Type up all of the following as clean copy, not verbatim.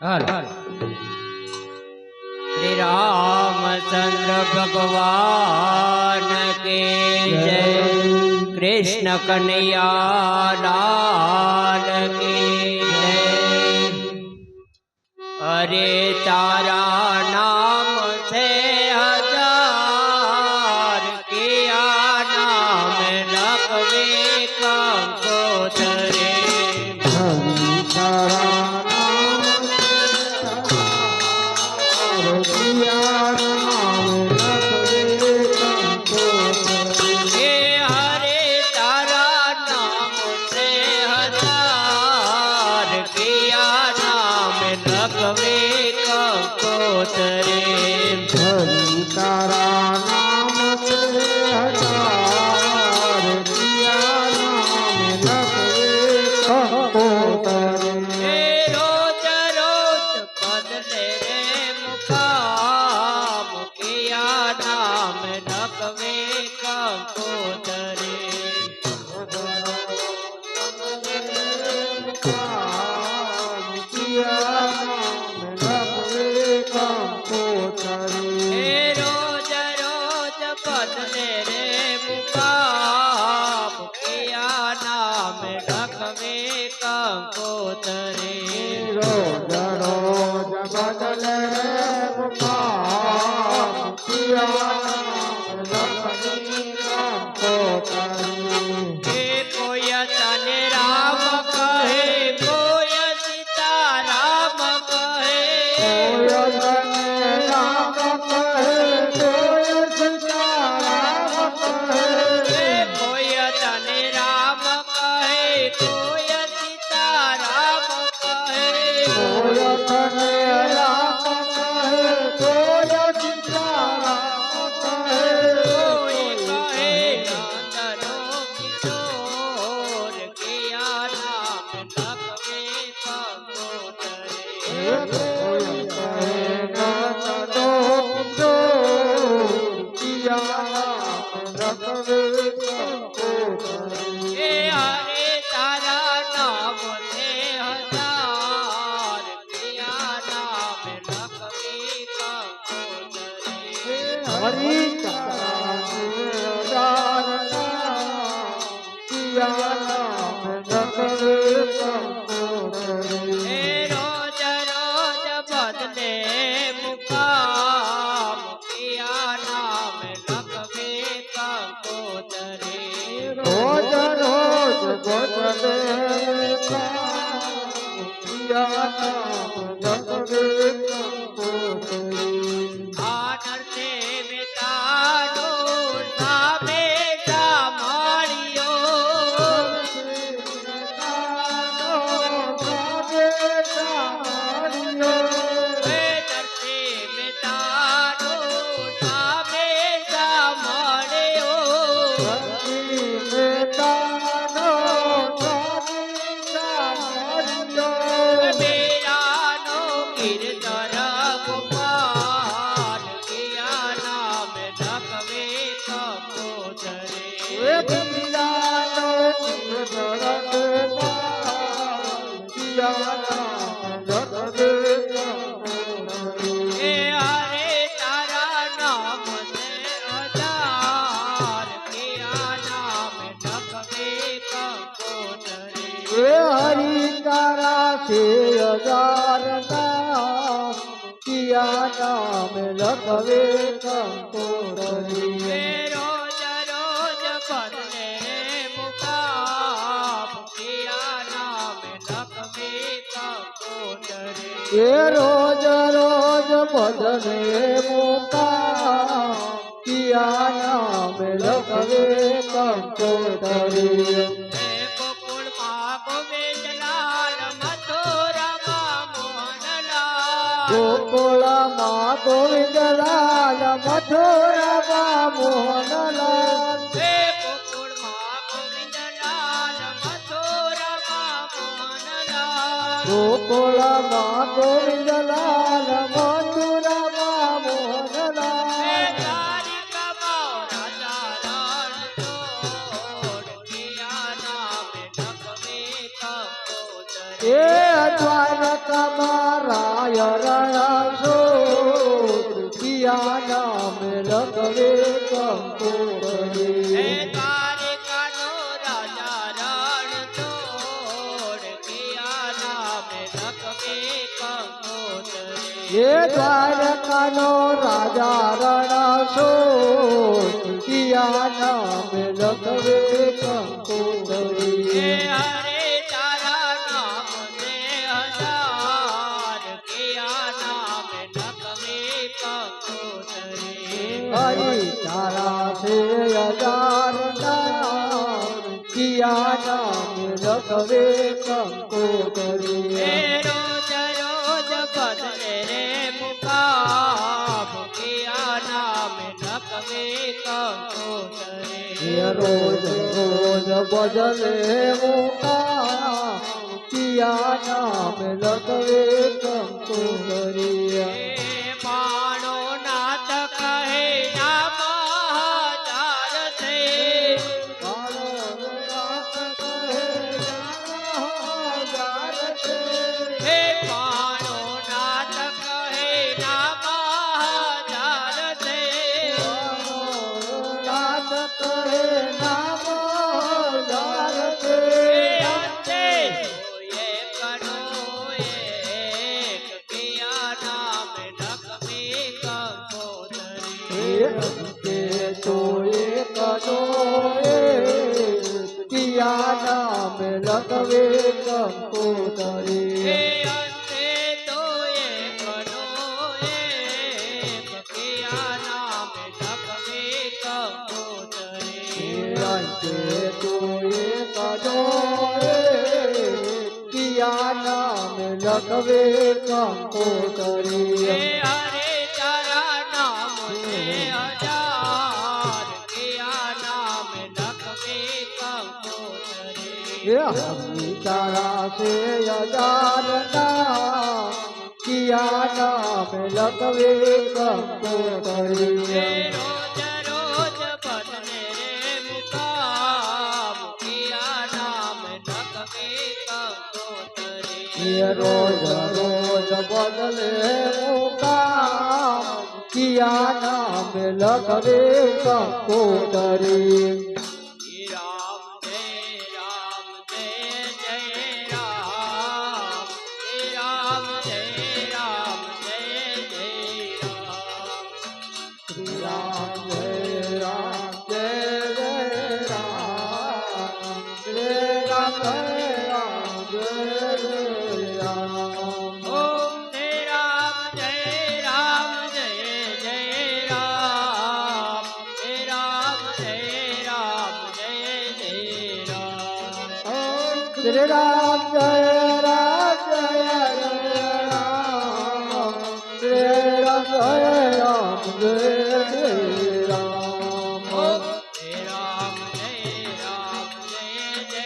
हर श्री रामचंद्र भगवान के जय। कृष्ण कन्हैया लाल की जय। अरे तारा नाम से हजार किया नाम लखवे कंकोदरे। हरि तारा से हजार किया नाम लखवे कंकोदरी। रोज रोज बदले मुकाम किया नाम लखवे कंकोदरी। रोज रोज बदले मुकाम किया नाम लखवे कंकोदरी। गोकुला माँ गोविंद लाल मथुरा माँ मोहन लाल। गोकुल माँ गोविंद लाल मथुरा माँ मोहन लाल। गोकुला माँ गोविंद लाल मथुरा माँ मोहन लाल। द्वारका माँ गाय रणासो किया नाम लखवे कंकोतरी હે દ્વારિકાનો રાજા રણ છોડ કિયા નામે લખવે કંકોતરી ये द्वारकानो राजा रणासो किया नाम लखवे कंकोतरी હે હરે તારા નામ ને હજાર કિયા નામે લખવે કંકોતરી हरि तारा से हजार नाम किया नाम लखवे कंकोतरी હે રોજ રોજ બદલે રે મુકામ કિયા નામે લખવે કંકોતરી ये रोज रोज बदले मुका किया नाम लखवे कंकोतरी હે માણો નાથ કહે નામ હજાર છે હે માણો નાથ કહે નામ હજાર છે હે અંતે હોય એકનો એક કિયા નામે લખવે કંકોતરી किया नाम लखवे कंकोतरी હે અંતે તો એકનો એક કિયા નામે લખવે કંકોતરી किया नाम लखवे कंकोतरी હે હરે તારા નામ ને હજાર કિયા નામે લખવે કંકોતરી ये हरि तारा से हजार नाम किया नाम लखवे कंकोतरी હે રોજ રોજ બદલે રે મુકામ કિયા નામે લખવે કંકોતરી ये रोज रोज बदले मुकाम किया नाम लखवे कंकोतरी શ્રી રામ જય જય રામ શ્રી રામ જય રામ જય જય રામ श्री राम जय राम जय जय राम श्री राम जय राम जय जय राम ઓમ શ્રી રામ જય જય રામ શ્રી રામ જય જય રામ श्री राम जय राम जय राम श्री राम जय राम जय जय राम ઓમ શ્રી રામ જય જય રામ શ્રી રામ જય જય રામ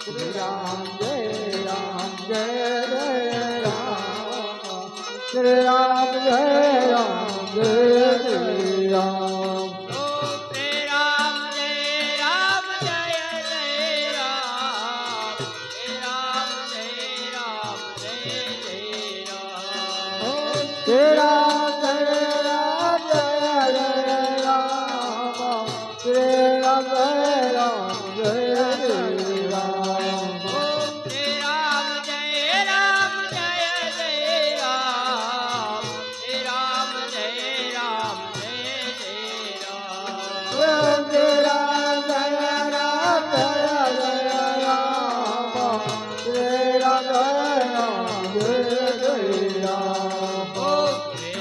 श्री राम जय राम जय जय राम श्री राम जय राम जय जय राम ઓમ શ્રી રામ જય જય રામ શ્રી રામ જય જય રામ श्री राम जय राम जय जय राम श्री राम जय राम जय जय राम ઓમ શ્રી રામ જય જય રામ શ્રી રામ જય જય રામ श्री राम जय राम जय जय राम ઓમ શ્રી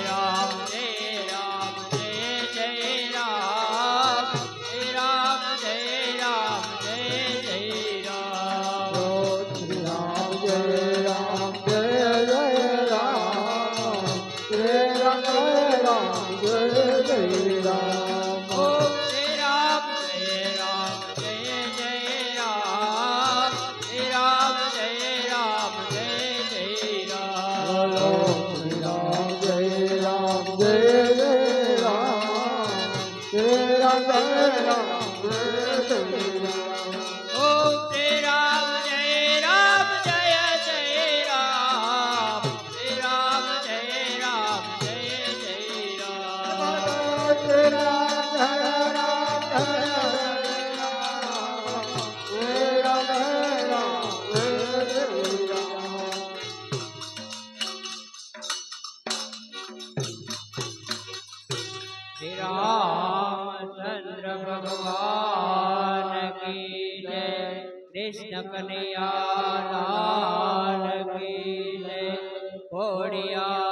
કૃષ્ણ કનૈયા લાલ કી જય. ખોડિયાર